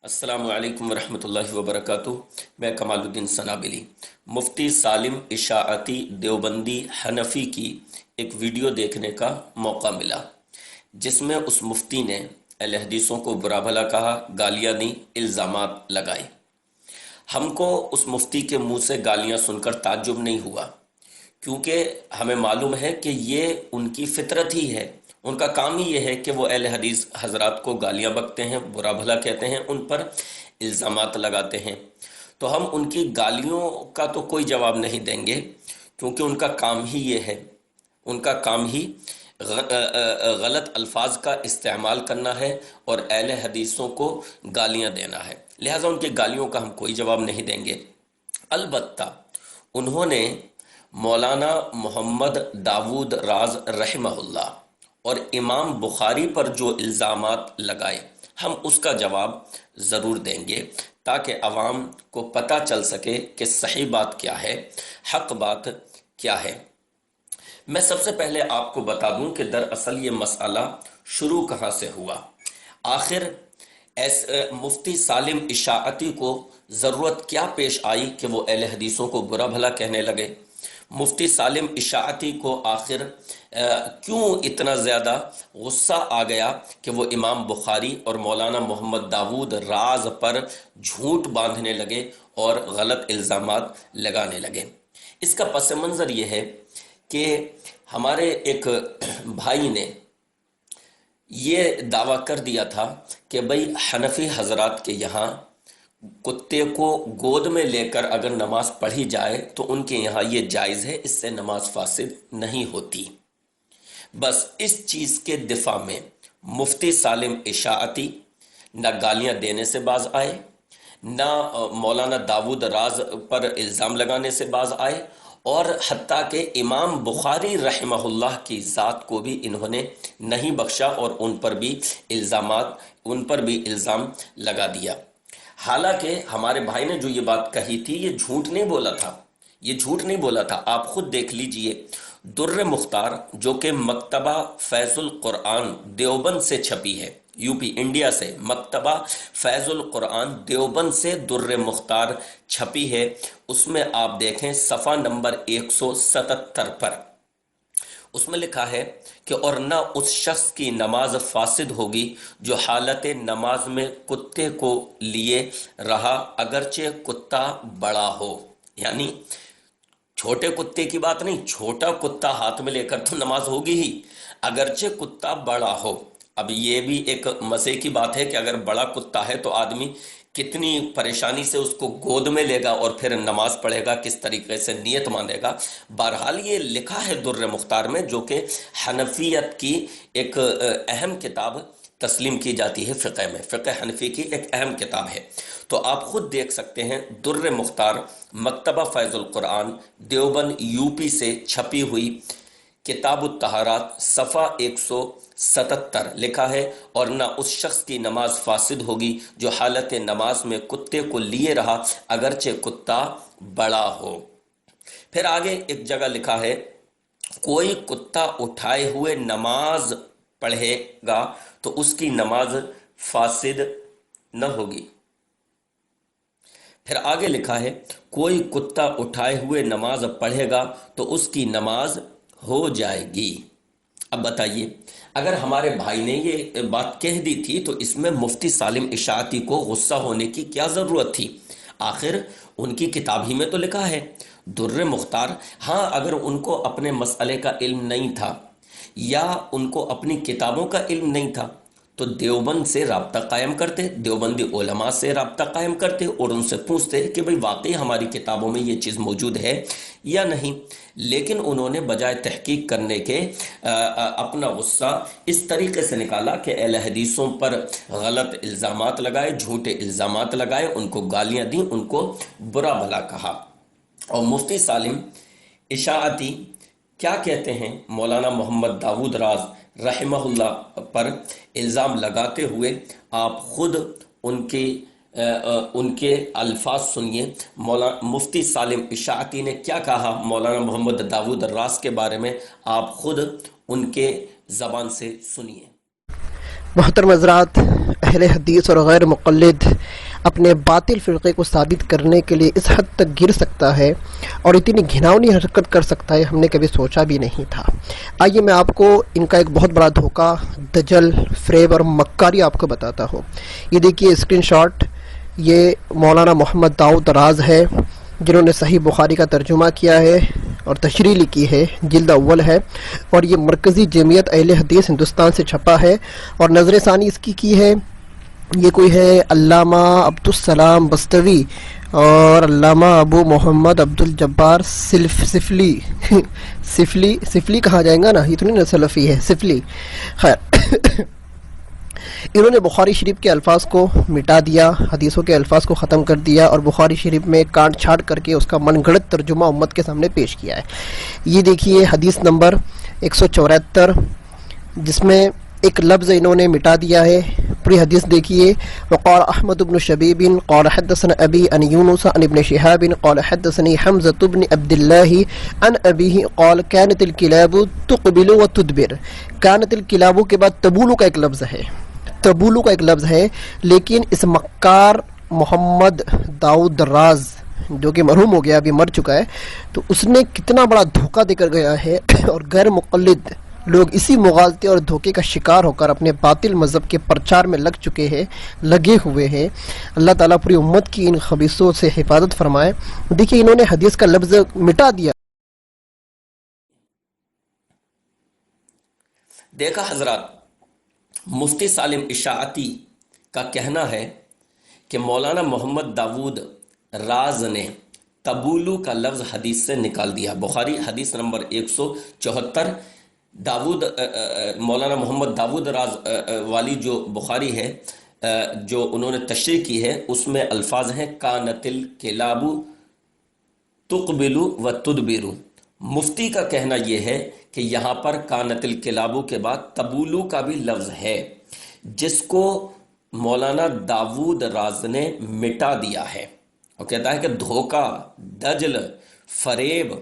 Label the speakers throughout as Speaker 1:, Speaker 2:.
Speaker 1: السلام علیکم ورحمۃ اللہ وبرکاتہ۔ میں کمال الدین سنابلی، مفتی سالم اشاعتی دیوبندی حنفی کی ایک ویڈیو دیکھنے کا موقع ملا، جس میں اس مفتی نے اہل حدیثوں کو برا بھلا کہا، گالیاں دیں، الزامات لگائے۔ ہم کو اس مفتی کے منہ سے گالیاں سن کر تعجب نہیں ہوا، کیونکہ ہمیں معلوم ہے کہ یہ ان کی فطرت ہی ہے۔ ان کا کام ہی یہ ہے کہ وہ اہل حدیث حضرات کو گالیاں بکتے ہیں، برا بھلا کہتے ہیں، ان پر الزامات لگاتے ہیں۔ تو ہم ان کی گالیوں کا تو کوئی جواب نہیں دیں گے، کیونکہ ان کا کام ہی یہ ہے۔ ان کا کام ہی غلط الفاظ کا استعمال کرنا ہے اور اہل حدیثوں کو گالیاں دینا ہے، لہٰذا ان کی گالیوں کا ہم کوئی جواب نہیں دیں گے۔ البتہ انہوں نے مولانا محمد داود راز رحمہ اللہ اور امام بخاری پر جو الزامات لگائے، ہم اس کا جواب ضرور دیں گے، تاکہ عوام کو پتہ چل سکے کہ صحیح بات کیا ہے، حق بات کیا ہے۔ میں سب سے پہلے آپ کو بتا دوں کہ دراصل یہ مسئلہ شروع کہاں سے ہوا۔ آخر مفتی سالم اشاعتی کو ضرورت کیا پیش آئی کہ وہ اہل حدیثوں کو برا بھلا کہنے لگے؟ مفتی سالم اشاعتی کو آخر کیوں اتنا زیادہ غصہ آ گیا کہ وہ امام بخاری اور مولانا محمد داود راز پر جھوٹ باندھنے لگے اور غلط الزامات لگانے لگے؟ اس کا پس منظر یہ ہے کہ ہمارے ایک بھائی نے یہ دعویٰ کر دیا تھا کہ بھئی حنفی حضرات کے یہاں کتے کو گود میں لے کر اگر نماز پڑھی جائے تو ان کے یہاں یہ جائز ہے، اس سے نماز فاسد نہیں ہوتی۔ بس اس چیز کے دفاع میں مفتی سالم اشاعتی نہ گالیاں دینے سے باز آئے، نہ مولانا داود راز پر الزام لگانے سے باز آئے، اور حتیٰ کہ امام بخاری رحمہ اللہ کی ذات کو بھی انہوں نے نہیں بخشا اور ان پر بھی الزام لگا دیا۔ حالانکہ ہمارے بھائی نے جو یہ بات کہی تھی، یہ جھوٹ نہیں بولا تھا، یہ جھوٹ نہیں بولا تھا۔ آپ خود دیکھ لیجئے، در مختار جو کہ مکتبہ فیض القرآن دیوبند سے چھپی ہے، یو پی انڈیا سے مکتبہ فیض القرآن دیوبند سے در مختار چھپی ہے، اس میں آپ دیکھیں صفحہ نمبر 177 پر، اس میں لکھا ہے کہ اور نہ اس شخص کی نماز فاسد ہوگی جو حالت نماز میں کتے کو لیے رہا اگرچہ کتا بڑا ہو۔ یعنی چھوٹے کتے کی بات نہیں، چھوٹا کتا ہاتھ میں لے کر تو نماز ہوگی ہی، اگرچہ کتا بڑا ہو۔ اب یہ بھی ایک مزے کی بات ہے کہ اگر بڑا کتا ہے تو آدمی کتنی پریشانی سے اس کو گود میں لے گا اور پھر نماز پڑھے گا، کس طریقے سے نیت مانے گا۔ بہرحال یہ لکھا ہے در مختار میں، جو کہ حنفیت کی ایک اہم کتاب تسلیم کی جاتی ہے فقہ میں، فقہ حنفی کی ایک اہم کتاب ہے۔ تو آپ خود دیکھ سکتے ہیں، در مختار مکتبہ فیض القرآن دیوبند یو پی سے چھپی ہوئی کتاب الطہارات صفحہ 177 لکھا ہے، اور نہ اس شخص کی نماز فاسد ہوگی جو حالت نماز میں کتے کو لیے رہا اگرچہ کتا بڑا ہو۔ پھر آگے ایک جگہ لکھا ہے، کوئی کتا اٹھائے ہوئے نماز پڑھے گا تو اس کی نماز فاسد نہ ہوگی۔ پھر آگے لکھا ہے، کوئی کتا اٹھائے ہوئے نماز پڑھے گا تو اس کی نماز ہو جائے گی۔ اب بتائیے، اگر ہمارے بھائی نے یہ بات کہہ دی تھی تو اس میں مفتی سالم اشاعتی کو غصہ ہونے کی کیا ضرورت تھی؟ آخر ان کی کتاب ہی میں تو لکھا ہے در مختار۔ ہاں، اگر ان کو اپنے مسئلے کا علم نہیں تھا یا ان کو اپنی کتابوں کا علم نہیں تھا تو دیوبند سے رابطہ قائم کرتے، دیوبندی علماء سے رابطہ قائم کرتے اور ان سے پوچھتے کہ بھئی واقعی ہماری کتابوں میں یہ چیز موجود ہے یا نہیں۔ لیکن انہوں نے بجائے تحقیق کرنے کے اپنا غصہ اس طریقے سے نکالا کہ اہل حدیثوں پر غلط الزامات لگائے، جھوٹے الزامات لگائے، ان کو گالیاں دیں، ان کو برا بھلا کہا۔ اور مفتی سالم اشاعتی کیا کہتے ہیں مولانا محمد داود راز رحمہ اللہ پر الزام لگاتے ہوئے؟ آپ خود ان کے الفاظ سنیے۔ مفتی سالم اشاعتی نے کیا کہا مولانا محمد داود راز کے بارے میں، آپ خود ان کے زبان سے سنیے۔
Speaker 2: محترم حضرات، اہل حدیث اور غیر مقلد اپنے باطل فرقے کو ثابت کرنے کے لیے اس حد تک گر سکتا ہے اور اتنی گھناؤنی حرکت کر سکتا ہے، ہم نے کبھی سوچا بھی نہیں تھا۔ آئیے میں آپ کو ان کا ایک بہت بڑا دھوکہ، دجل، فریب اور مکاری آپ کو بتاتا ہوں۔ یہ دیکھیے اسکرین شاٹ، یہ مولانا محمد داؤد راز ہے جنہوں نے صحیح بخاری کا ترجمہ کیا ہے اور تشریح لکھی ہے، جلد اول ہے، اور یہ مرکزی جمعیت اہل حدیث ہندوستان سے چھپا ہے، اور نظر ثانی اس کی ہے، یہ کوئی ہے علامہ عبدالسلام بستوی اور علامہ ابو محمد عبد الجبار سفلی سفلی کہا جائے گا نا، یہ تو نہیں نا سلفی ہے، سفلی۔ خیر، انہوں نے بخاری شریف کے الفاظ کو مٹا دیا، حدیثوں کے الفاظ کو ختم کر دیا اور بخاری شریف میں کانٹ چھاٹ کر کے اس کا من گھڑت ترجمہ امت کے سامنے پیش کیا ہے۔ یہ دیکھیے حدیث نمبر 174، جس میں ایک لفظ انہوں نے مٹا دیا ہے۔ پوری حدیث دیکھیے، وقال احمد بن شبیب قال حدثنا ابی عن یونس عن ابن شہاب قال حدثني حمزة بن عبد الله عن ابیہ قال كانت الكلاب تقبل وتدبر۔ كانت الكلاب کے بعد تبولو کا ایک لفظ ہے، تبولو کا ایک لفظ ہے، لیکن اس مکار محمد داؤد راز جو کہ مرحوم ہو گیا، ابھی مر چکا ہے، تو اس نے کتنا بڑا دھوکہ دے کر گیا ہے، اور غیر مقلد لوگ اسی مغالطے اور دھوکے کا شکار ہو کر اپنے باطل مذہب کے پرچار میں لگے ہوئے ہیں۔ اللہ تعالیٰ پوری امت کی ان خبیثوں سے حفاظت فرمائے۔ دیکھیے انہوں نے حدیث کا لفظ مٹا دیا۔
Speaker 1: دیکھا حضرات، مفتی سالم اشاعتی کا کہنا ہے کہ مولانا محمد داود راز نے تبولو کا لفظ حدیث سے نکال دیا۔ بخاری حدیث نمبر 174، مولانا محمد داود راز والی جو بخاری ہے، جو انہوں نے تشریح کی ہے، اس میں الفاظ ہیں کانت الکلاب تقبلو و تدبرو۔ مفتی کا کہنا یہ ہے کہ یہاں پر کانت الکلابو کے بعد تبولو کا بھی لفظ ہے، جس کو مولانا داود راز نے مٹا دیا ہے، اور کہتا ہے کہ دھوکہ، دجل، فریب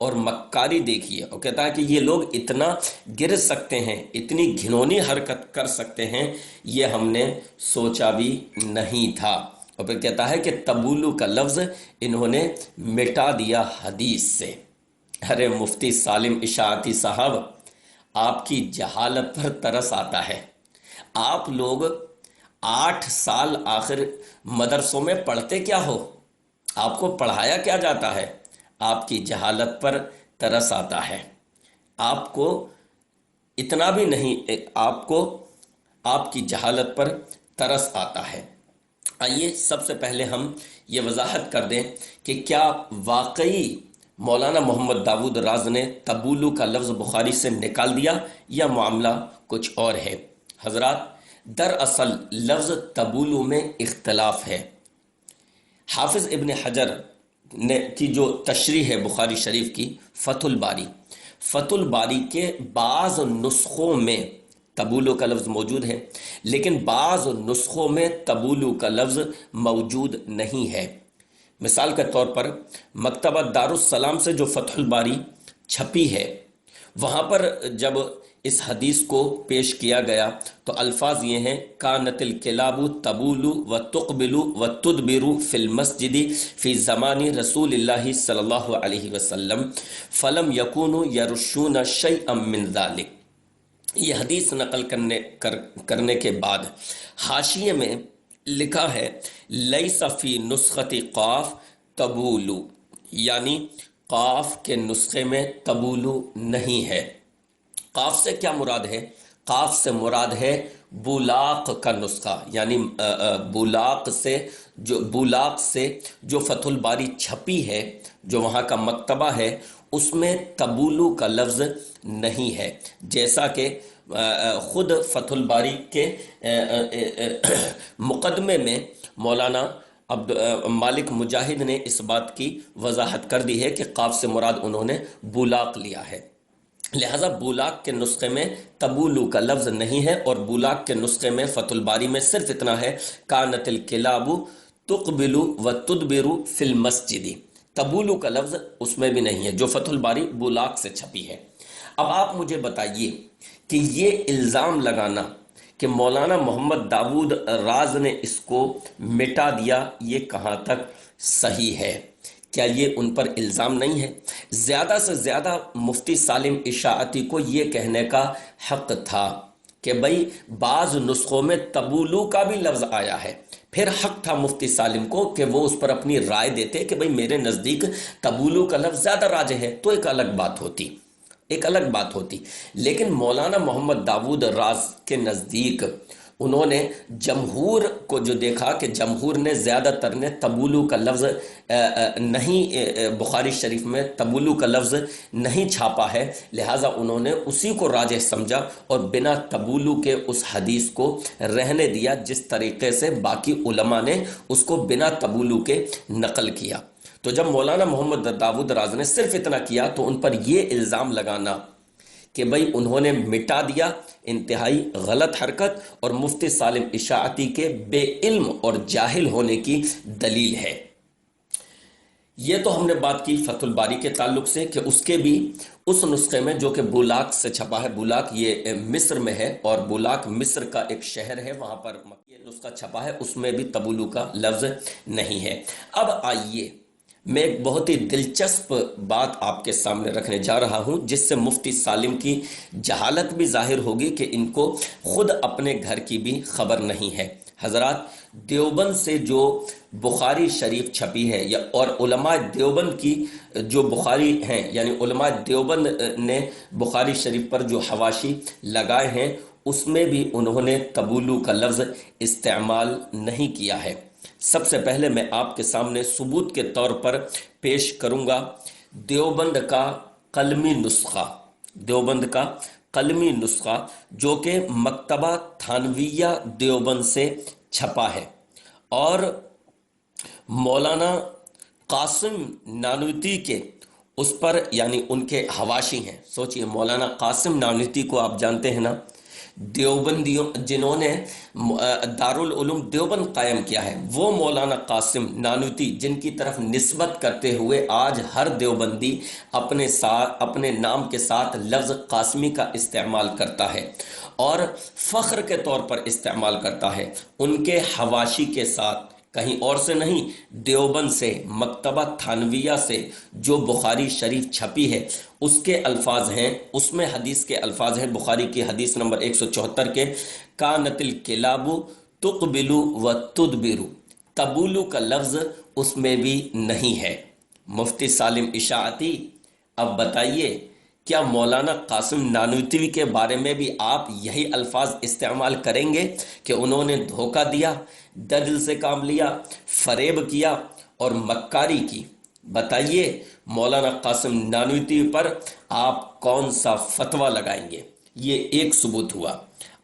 Speaker 1: اور مکاری دیکھیے، اور کہتا ہے کہ یہ لوگ اتنا گر سکتے ہیں، اتنی گھنونی حرکت کر سکتے ہیں، یہ ہم نے سوچا بھی نہیں تھا۔ اور پھر کہتا ہے کہ تبولو کا لفظ انہوں نے مٹا دیا حدیث سے۔ ارے مفتی سالم اشاعتی صاحب، آپ کی جہالت پر ترس آتا ہے۔ آپ لوگ 8 سال آخر مدرسوں میں پڑھتے کیا ہو؟ آپ کو پڑھایا کیا جاتا ہے؟ آپ کی جہالت پر ترس آتا ہے۔ آپ کو اتنا بھی نہیں، آپ کی جہالت پر ترس آتا ہے۔ آئیے سب سے پہلے ہم یہ وضاحت کر دیں کہ کیا واقعی مولانا محمد داود راز نے تبولو کا لفظ بخاری سے نکال دیا یا معاملہ کچھ اور ہے؟ حضرات، دراصل لفظ تبولو میں اختلاف ہے۔ حافظ ابن حجر کی جو تشریح ہے بخاری شریف کی، فتح الباری کے بعض نسخوں میں تبولو کا لفظ موجود ہے، لیکن بعض نسخوں میں تبولو کا لفظ موجود نہیں ہے۔ مثال کے طور پر مکتبہ دارالسلام سے جو فتح الباری چھپی ہے، وہاں پر جب اس حدیث کو پیش کیا گیا تو الفاظ یہ ہیں کانت الکلاب تبولو و تقبلو و تدبرو فی المسجد فی زمان رسول اللہ صلی اللہ علیہ وسلم فلم یکونوا یرشون شیئا من ذلک۔ یہ حدیث نقل کرنے کے بعد حاشیے میں لکھا ہے لیس فی نسخت قاف تبولو، یعنی قاف کے نسخے میں تبولو نہیں ہے۔ قاف سے کیا مراد ہے؟ قاف سے مراد ہے بولاق کا نسخہ، یعنی بولاق سے جو فتح الباری چھپی ہے، جو وہاں کا مکتبہ ہے، اس میں تبولو کا لفظ نہیں ہے، جیسا کہ خود فتح الباری کے مقدمے میں مولانا مالک مجاہد نے اس بات کی وضاحت کر دی ہے کہ قاف سے مراد انہوں نے بولاق لیا ہے۔ لہذا بولاق کے نسخے میں تبولو کا لفظ نہیں ہے، اور بولاق کے نسخے میں فتح الباری میں صرف اتنا ہے کانت الکلاب تقبلو و تدبرو فی المسجد۔ تبولو کا لفظ اس میں بھی نہیں ہے، جو فتح الباری بولاق سے چھپی ہے۔ اب آپ مجھے بتائیے کہ یہ الزام لگانا کہ مولانا محمد داود راز نے اس کو مٹا دیا، یہ کہاں تک صحیح ہے؟ کیا یہ ان پر الزام نہیں ہے؟ زیادہ سے زیادہ مفتی سالم اشاعتی کو یہ کہنے کا حق تھا کہ بھئی بعض نسخوں میں تبولو کا بھی لفظ آیا ہے، پھر حق تھا مفتی سالم کو کہ وہ اس پر اپنی رائے دیتے کہ بھئی میرے نزدیک تبولو کا لفظ زیادہ راجح ہے، تو ایک الگ بات ہوتی۔ لیکن مولانا محمد داود راز کے نزدیک انہوں نے جمہور کو جو دیکھا کہ جمہور نے زیادہ تر نے تبولو کا لفظ نہیں، بخاری شریف میں تبولو کا لفظ نہیں چھاپا ہے، لہٰذا انہوں نے اسی کو راجح سمجھا اور بنا تبولو کے اس حدیث کو رہنے دیا، جس طریقے سے باقی علماء نے اس کو بنا تبولو کے نقل کیا۔ تو جب مولانا محمد داود راز نے صرف اتنا کیا تو ان پر یہ الزام لگانا کہ بھئی انہوں نے مٹا دیا، انتہائی غلط حرکت اور مفتی سالم اشاعتی کے بے علم اور جاہل ہونے کی دلیل ہے۔ یہ تو ہم نے بات کی فتح الباری کے تعلق سے کہ اس کے بھی اس نسخے میں جو کہ بولاک سے چھپا ہے، بولاک یہ مصر میں ہے اور بولاک مصر کا ایک شہر ہے، وہاں پر یہ نسخہ چھپا ہے، اس میں بھی تبولو کا لفظ نہیں ہے۔ اب آئیے میں ایک بہت ہی دلچسپ بات آپ کے سامنے رکھنے جا رہا ہوں، جس سے مفتی سالم کی جہالت بھی ظاہر ہوگی کہ ان کو خود اپنے گھر کی بھی خبر نہیں ہے۔ حضرات، دیوبند سے جو بخاری شریف چھپی ہے اور علماء دیوبند کی جو بخاری ہیں، یعنی علماء دیوبند نے بخاری شریف پر جو حواشی لگائے ہیں، اس میں بھی انہوں نے تبولو کا لفظ استعمال نہیں کیا ہے۔ سب سے پہلے میں آپ کے سامنے ثبوت کے طور پر پیش کروں گا دیوبند کا قلمی نسخہ جو کہ مکتبہ تھانویہ دیوبند سے چھپا ہے، اور مولانا قاسم نانوتی کے اس پر یعنی ان کے حواشی ہیں۔ سوچئے، مولانا قاسم نانوتی کو آپ جانتے ہیں نا، دیوبندیوں جنہوں نے دارالعلوم دیوبند قائم کیا ہے، وہ مولانا قاسم نانوتی جن کی طرف نسبت کرتے ہوئے آج ہر دیوبندی اپنے نام کے ساتھ لفظ قاسمی کا استعمال کرتا ہے اور فخر کے طور پر استعمال کرتا ہے، ان کے حواشی کے ساتھ، کہیں اور سے نہیں، دیوبند سے، مکتبہ تھانویہ سے جو بخاری شریف چھپی ہے اس کے الفاظ ہیں، اس میں حدیث کے الفاظ ہیں، بخاری کی حدیث نمبر 174 کے، کانت الکلاب تقبل و تدبر، تبولو کا لفظ اس میں بھی نہیں ہے۔ مفتی سالم اشاعتی، اب بتائیے کیا مولانا قاسم نانوتوی کے بارے میں بھی آپ یہی الفاظ استعمال کریں گے کہ انہوں نے دھوکہ دیا، دجل سے کام لیا، فریب کیا اور مکاری کی؟ بتائیے مولانا قاسم نانوتوی پر آپ کون سا فتویٰ لگائیں گے؟ یہ ایک ثبوت ہوا۔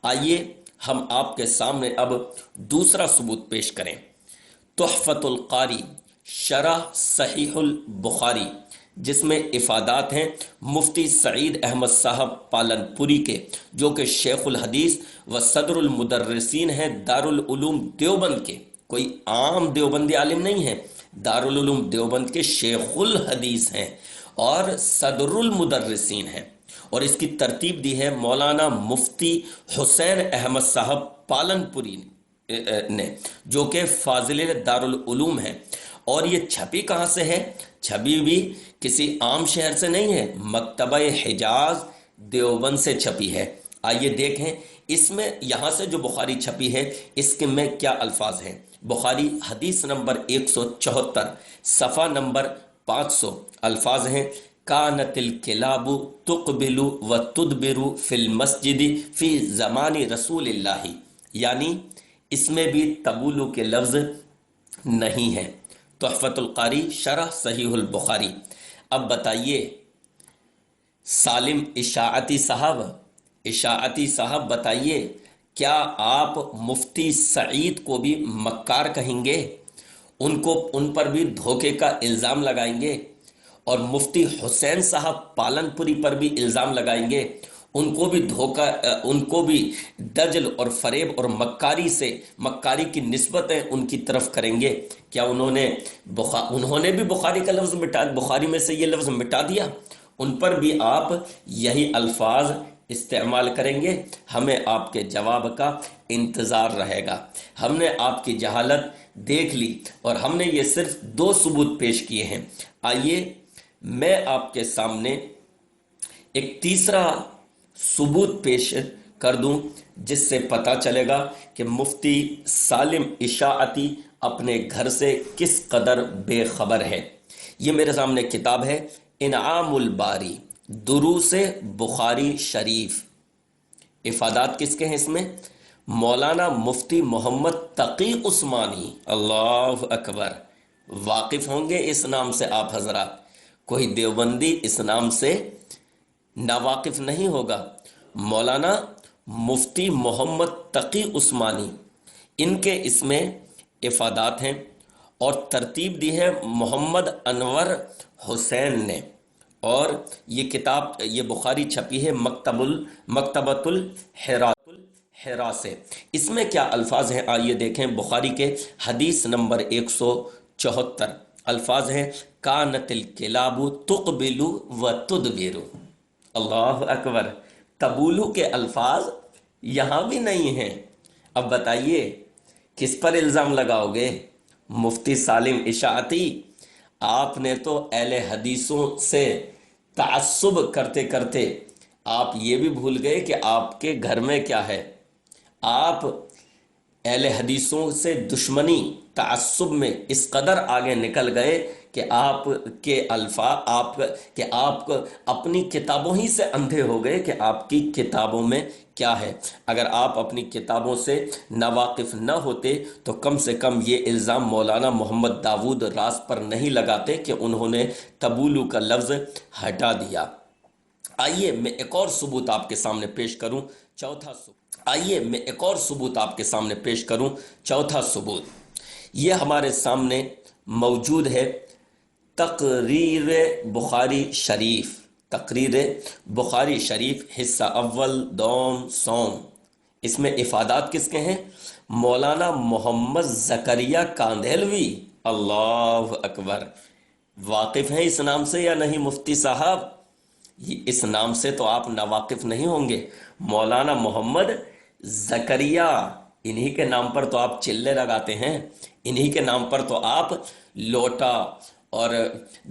Speaker 1: آئیے ہم آپ کے سامنے اب دوسرا ثبوت پیش کریں۔ تحفۃ القاری شرح صحیح البخاری، جس میں افادات ہیں مفتی سعید احمد صاحب پالن پوری کے، جو کہ شیخ الحدیث و صدر المدرسین ہیں دارالعلوم دیوبند کے، کوئی عام دیوبندی عالم نہیں ہے، دارالعلوم دیوبند کے شیخ الحدیث ہیں اور صدر المدرسین ہیں، اور اس کی ترتیب دی ہے مولانا مفتی حسین احمد صاحب پالن پوری نے، جو کہ فاضل دارالعلوم ہیں۔ اور یہ چھپی کہاں سے ہے؟ چھپی بھی کسی عام شہر سے نہیں ہے، مکتبہ حجاز دیوبند سے چھپی ہے۔ آئیے دیکھیں اس میں، یہاں سے جو بخاری چھپی ہے اس کے میں کیا الفاظ ہیں۔ بخاری حدیث نمبر 174 صفحہ نمبر 500، الفاظ ہیں کانت الکلاب تقبل و تدبر فی المسجد فی زمان رسول اللہ، یعنی اس میں بھی تبولو کے لفظ نہیں ہے۔ تحفۃ القاری شرح صحیح البخاری۔ اب بتائیے سالم اشاعتی صاحب بتائیے، کیا آپ مفتی سعید کو بھی مکار کہیں گے؟ ان پر بھی دھوکے کا الزام لگائیں گے؟ اور مفتی حسین صاحب پالن پوری پر بھی الزام لگائیں گے؟ ان کو بھی دجل اور فریب اور مکاری کی نسبتیں ان کی طرف کریں گے؟ کیا انہوں نے بھی بخاری کا لفظ بخاری میں سے یہ لفظ مٹا دیا؟ ان پر بھی آپ یہی الفاظ استعمال کریں گے ہمیں آپ کے جواب کا انتظار رہے گا۔ ہم نے آپ کی جہالت دیکھ لی اور ہم نے یہ صرف 2 ثبوت پیش کیے ہیں۔ آئیے میں آپ کے سامنے ایک تیسرا ثبوت پیش کر دوں جس سے پتہ چلے گا کہ مفتی سالم اشاعتی اپنے گھر سے کس قدر بے خبر ہے۔ یہ میرے سامنے کتاب ہے انعام الباری دروس بخاری شریف۔ افادات کس کے ہیں اس میں؟ مولانا مفتی محمد تقی عثمانی، اللہ اکبر۔ واقف ہوں گے اس نام سے آپ حضرات، کوئی دیوبندی اس نام سے ناواقف نہیں ہوگا۔ مولانا مفتی محمد تقی عثمانی، ان کے اس میں افادات ہیں اور ترتیب دی ہے محمد انور حسین نے، اور یہ کتاب یہ بخاری چھپی ہے مکتبۃ الحرا سے۔ اس میں کیا الفاظ ہیں آئیے دیکھیں۔ بخاری کے حدیث نمبر 174 الفاظ ہیں کانت الکلاب تقبل و تدبر۔ اللہ اکبر، تبولو کے الفاظ یہاں بھی نہیں ہیں۔ اب بتائیے کس پر الزام لگاؤ گے؟ مفتی سالم اشاعتی، آپ نے تو اہل حدیثوں سے تعصب کرتے کرتے آپ یہ بھی بھول گئے کہ آپ کے گھر میں کیا ہے۔ آپ اہل حدیثوں سے دشمنی تعصب میں اس قدر آگے نکل گئے کہ آپ کے الفاظ آپ اپنی کتابوں ہی سے اندھے ہو گئے کہ آپ کی کتابوں میں کیا ہے۔ اگر آپ اپنی کتابوں سے ناواقف نہ ہوتے تو کم سے کم یہ الزام مولانا محمد داود راز پر نہیں لگاتے کہ انہوں نے تبولو کا لفظ ہٹا دیا۔ آئیے میں ایک اور ثبوت آپ کے سامنے پیش کروں، چوتھا ثبوت یہ ہمارے سامنے موجود ہے۔ تقریر بخاری شریف حصہ اول دوم سوم، اس میں افادات کس کے ہیں؟ مولانا محمد زکریا کاندھیلوی، اللہ اکبر۔ واقف ہیں اس نام سے یا نہیں مفتی صاحب؟ اس نام سے تو آپ ناواقف نہیں ہوں گے۔ مولانا محمد زکریا، انہی کے نام پر تو آپ چلے لگاتے ہیں، انہی کے نام پر تو آپ لوٹا اور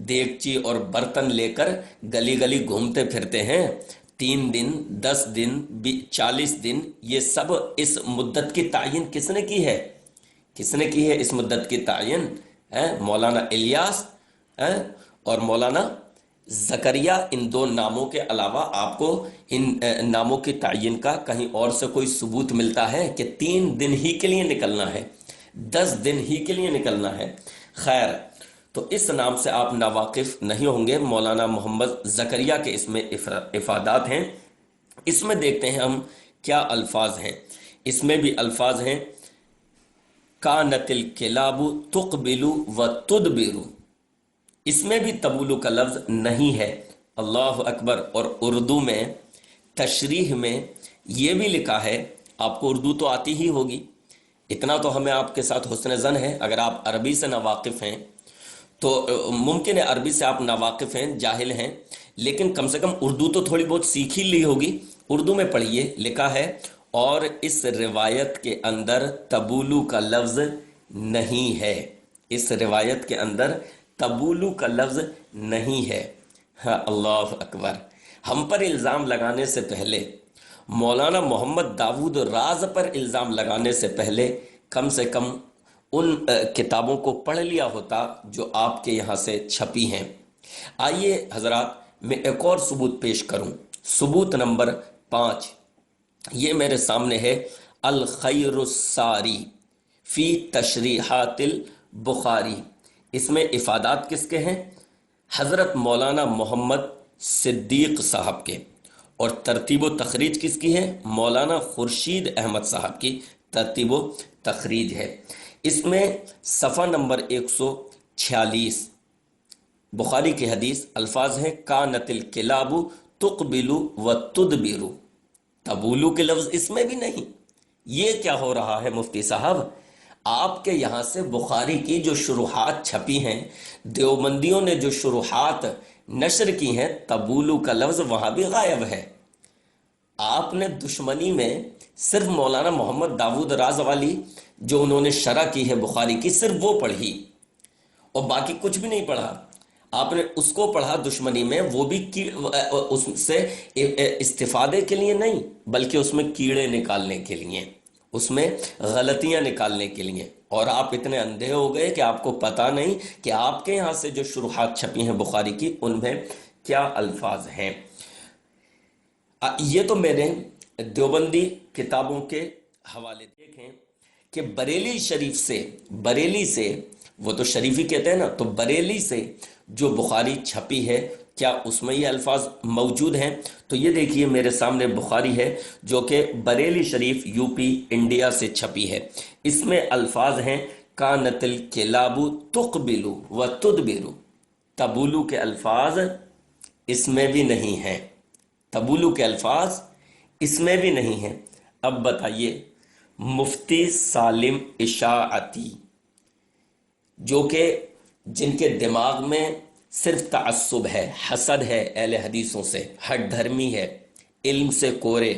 Speaker 1: دیگچی اور برتن لے کر گلی گلی گھومتے پھرتے ہیں۔ 3 دن 10 دن 40 دن، یہ سب اس مدت کی تعین کس نے کی ہے؟ اس مدت کی تعین مولانا الیاس اور مولانا زکریا۔ ان 2 ناموں کے علاوہ آپ کو ان ناموں کی تعین کا کہیں اور سے کوئی ثبوت ملتا ہے کہ 3 دن ہی کے لیے نکلنا ہے، 10 دن ہی کے لیے نکلنا ہے؟ خیر، تو اس نام سے آپ ناواقف نہیں ہوں گے۔ مولانا محمد زکریا کے اس میں افادات ہیں، اس میں دیکھتے ہیں ہم کیا الفاظ ہیں۔ اس میں بھی الفاظ ہیں کانت الکلاب تقبل و تدبر، اس میں بھی تبولو کا لفظ نہیں ہے، اللہ اکبر۔ اور اردو میں تشریح میں یہ بھی لکھا ہے، آپ کو اردو تو آتی ہی ہوگی، اتنا تو ہمیں آپ کے ساتھ حسن ظن ہے۔ اگر آپ عربی سے ناواقف ہیں تو ممکن ہے عربی سے آپ ناواقف ہیں، جاہل ہیں، لیکن کم سے کم اردو تو تھوڑی بہت سیکھ ہی لی ہوگی۔ اردو میں پڑھیے، لکھا ہے اور اس روایت کے اندر تبولو کا لفظ نہیں ہے، اس روایت کے اندر تبولو کا لفظ نہیں ہے۔ ہاں، اللہ اکبر۔ ہم پر الزام لگانے سے پہلے، مولانا محمد داود راز پر الزام لگانے سے پہلے کم سے کم ان کتابوں کو پڑھ لیا ہوتا جو آپ کے یہاں سے چھپی ہیں۔ آئیے حضرات میں ایک اور ثبوت پیش کروں، ثبوت نمبر 5، یہ میرے سامنے ہے الخیر الساری فی تشریحات البخاری۔ اس میں افادات کس کے ہیں؟ حضرت مولانا محمد صدیق صاحب کے، اور ترتیب و تخریج کس کی ہے؟ مولانا خورشید احمد صاحب کی ترتیب و تخریج ہے۔ اس میں صفحہ نمبر 146 بخاری کی حدیث الفاظ ہیں کانت الکلاب تقبل و تدبر، تبولو کے لفظ اس میں بھی نہیں۔ یہ کیا ہو رہا ہے مفتی صاحب؟ آپ کے یہاں سے بخاری کی جو شروحات چھپی ہیں، دیوبندیوں نے جو شروحات نشر کی ہیں، تبولو کا لفظ وہاں بھی غائب ہے۔ آپ نے دشمنی میں صرف مولانا محمد داود راز والی جو انہوں نے شرح کی ہے بخاری کی، صرف وہ پڑھی اور باقی کچھ بھی نہیں پڑھا. آپ نے اس کو پڑھا دشمنی میں، وہ بھی اس سے استفادے کے لیے نہیں بلکہ اس میں کیڑے نکالنے کے لیے، اس میں غلطیاں نکالنے کے لیے. اور آپ اتنے اندھے ہو گئے کہ آپ کو پتہ نہیں کہ آپ کے یہاں سے جو شروحات چھپی ہیں بخاری کی ان میں کیا الفاظ ہیں. یہ تو میں نے دیوبندی کتابوں کے حوالے دیکھیں کہ بریلی سے وہ تو شریفی کہتے ہیں نا، تو بریلی سے جو بخاری چھپی ہے کیا اس میں یہ الفاظ موجود ہیں؟ تو یہ دیکھیے میرے سامنے بخاری ہے جو کہ بریلی شریف یو پی انڈیا سے چھپی ہے. اس میں الفاظ ہیں کانت الکلاب تقبل و تدبر. تبولو کے الفاظ اس میں بھی نہیں ہیں، تبولو کے الفاظ اس میں بھی نہیں ہیں. اب بتائیے مفتی سالم اشاعتی جو کہ جن کے دماغ میں صرف تعصب ہے، حسد ہے اہل حدیثوں سے، ہٹ دھرمی ہے، علم سے کورے،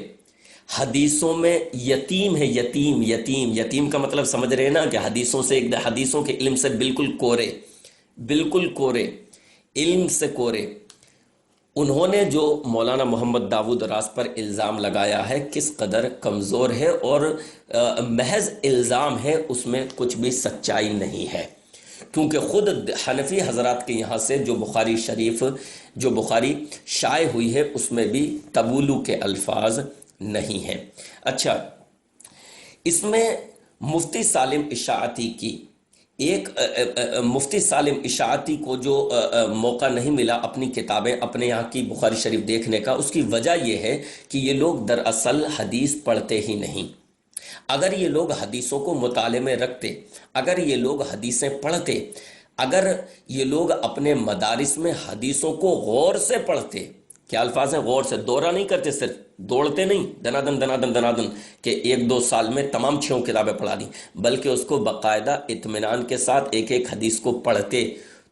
Speaker 1: حدیثوں میں یتیم ہے. یتیم کا مطلب سمجھ رہے ہیں نا کہ حدیثوں کے علم سے بالکل کورے، علم سے کورے. انہوں نے جو مولانا محمد داود راز پر الزام لگایا ہے کس قدر کمزور ہے اور محض الزام ہے، اس میں کچھ بھی سچائی نہیں ہے. کیونکہ خود حنفی حضرات کے یہاں سے جو بخاری شریف جو بخاری شائع ہوئی ہے اس میں بھی تبولو کے الفاظ نہیں ہیں. اچھا، اس میں مفتی سالم اشاعتی کو جو موقع نہیں ملا اپنی کتابیں اپنے یہاں کی بخاری شریف دیکھنے کا، اس کی وجہ یہ ہے کہ یہ لوگ دراصل حدیث پڑھتے ہی نہیں. اگر یہ لوگ حدیثوں کو مطالعے میں رکھتے، اگر یہ لوگ حدیثیں پڑھتے، اگر یہ لوگ اپنے مدارس میں حدیثوں کو غور سے پڑھتے، کیا الفاظ ہیں؟ غور سے، دورہ نہیں کرتے، صرف دوڑتے نہیں دنادن کہ ایک دو سال میں تمام 6 کتابیں پڑھا دیں، بلکہ اس کو باقاعدہ اطمینان کے ساتھ ایک ایک حدیث کو پڑھتے،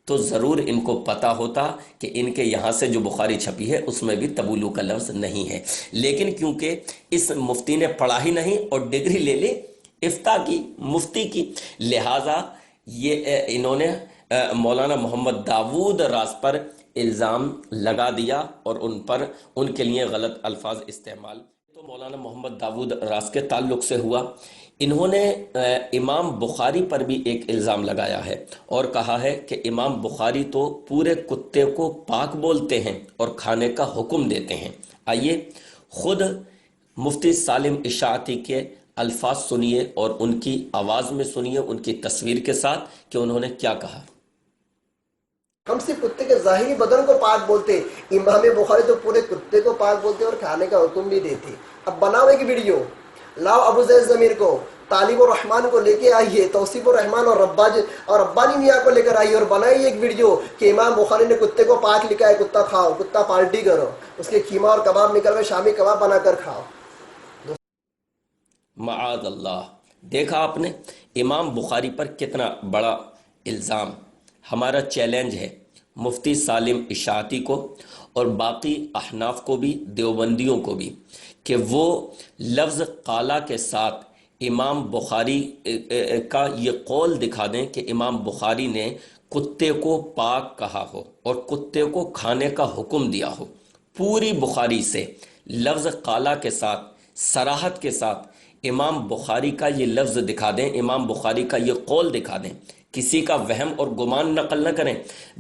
Speaker 1: تو ضرور ان کو پتہ ہوتا کہ ان کے یہاں سے جو بخاری چھپی ہے اس میں بھی تبولو کا لفظ نہیں ہے. لیکن کیونکہ اس مفتی نے پڑھا ہی نہیں اور ڈگری لے لی افتاء کی، مفتی کی، لہٰذا یہ انہوں نے مولانا محمد داود راز پر الزام لگا دیا اور ان کے لیے غلط الفاظ استعمال. تو مولانا محمد داود راز کے تعلق سے ہوا، انہوں نے امام بخاری پر بھی ایک الزام لگایا ہے اور کہا ہے کہ امام بخاری تو پورے کتے کو پاک بولتے ہیں اور کھانے کا حکم دیتے ہیں. آئیے خود مفتی سالم اشاعتی کے الفاظ سنیے اور ان کی آواز میں سنیے، ان کی تصویر کے ساتھ کہ انہوں نے کیا کہا.
Speaker 2: ہم صرف کتے کے ظاہری بدن کو پاک بولتے، امام بخاری تو پورے کتے کو پاک بولتے اور کھانے کا حکم بھی دیتے. اب بناؤ ایک ویڈیو، لاؤ ابو زید ضمیر کو، طالب الرحمن کو لے کے آئیے، توصیف الرحمن اور ربانی میاں کو لے کر آئیے اور بنائیے ایک ویڈیو کہ امام بخاری نے کتے کو پاک لکھا ہے، کتا کھاؤ، کتا پالٹی کرو، اس کے کیما اور کباب نکل کر شامی کباب بنا کر کھاؤ.
Speaker 1: معاذ اللہ. دیکھا آپ نے امام بخاری پر کتنا بڑا الزام. ہمارا چیلنج ہے مفتی سالم اشاعتی کو اور باقی احناف کو بھی، دیوبندیوں کو بھی، کہ وہ لفظ قالا کے ساتھ امام بخاری کا یہ قول دکھا دیں کہ امام بخاری نے کتے کو پاک کہا ہو اور کتے کو کھانے کا حکم دیا ہو. پوری بخاری سے لفظ قالا کے ساتھ صراحت کے ساتھ امام بخاری کا یہ لفظ دکھا دیں، امام بخاری کا یہ قول دکھا دیں، کسی کا وہم اور گمان نقل نہ کریں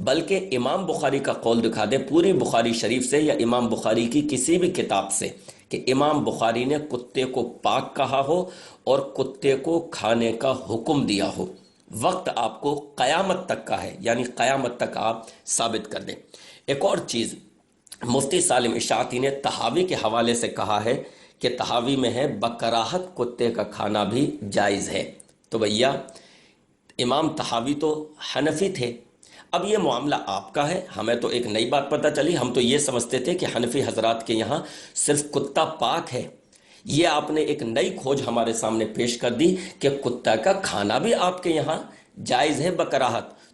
Speaker 1: بلکہ امام بخاری کا قول دکھا دیں پوری بخاری شریف سے یا امام بخاری کی کسی بھی کتاب سے کہ امام بخاری نے کتے کو پاک کہا ہو اور کتے کو کھانے کا حکم دیا ہو. وقت آپ کو قیامت تک کا ہے، یعنی قیامت تک آپ ثابت کر دیں. ایک اور چیز، مفتی سالم اشاعتی نے طحاوی کے حوالے سے کہا ہے کہ طحاوی میں ہے بکراہت کتے کا کھانا بھی جائز ہے. تو بھیا امام طحاوی تو حنفی تھے. اب یہ معاملہ آپ کا ہے، ہمیں تو ایک نئی بات پتہ چلی. ہم تو یہ سمجھتے تھے کہ حنفی حضرات کے یہاں صرف کتا پاک ہے. یہ آپ نے ایک نئی کھوج ہمارے سامنے پیش کر دی کہ کتا کا کھانا بھی آپ کے یہاں جائز ہے بکراہت.